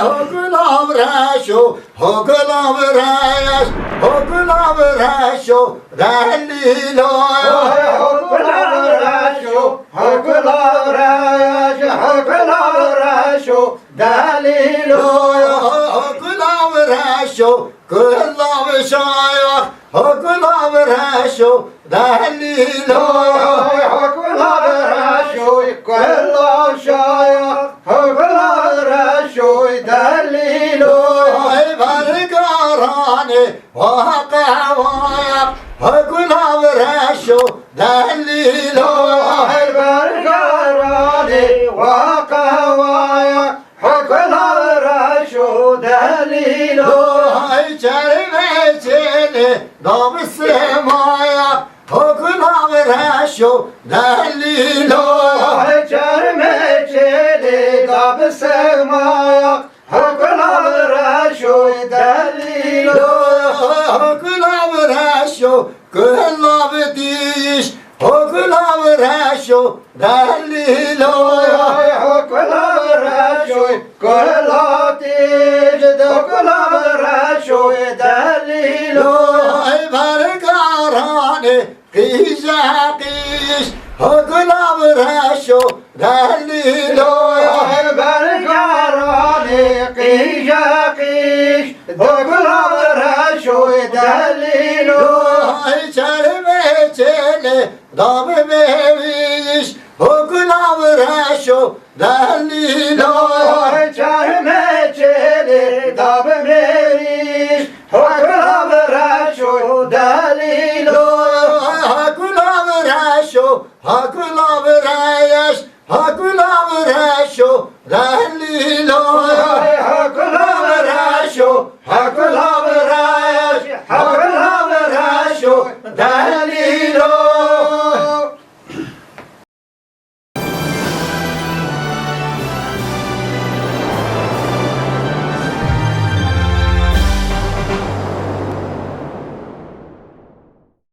Hokulavresho, hokulavresh, hokulavresho, dalilo. Hokulavresho, hokulavresho, dalilo. Hokulavresho, kulavshaya, hokulavresho, dalilo. Hokulavresho, kulavshaya, hokulavresho, dalilo. Vargarane, vakavaya, hokulavresho, dalilo. Vargarane, vakavaya, hokulavresho, dalilo. Çerveçeli, damsemaya, hokulavresho, dalilo. Çermeçeli, damsemaya, hokulavresho, dalilo. Hokulavresho, kulavdiş, hokulavresho, dalilo. Hokulavresho, kulavdiş, hokulavresho, dalilo. Vargarane, kıjakiş, hokulavresho, dalilo. Vargarane, kıjakiş, hokulavresho, dalilo. Çerveçeli, dammeviş, hokulavresho, dalilo. Çermeçeli, dammeviş, hokulavresho, dalilo. Hakulavresho, hakulavresh, hakulavresho, dalilo. Hokulavresho, hokulavresho, hokulavresho, dalilo.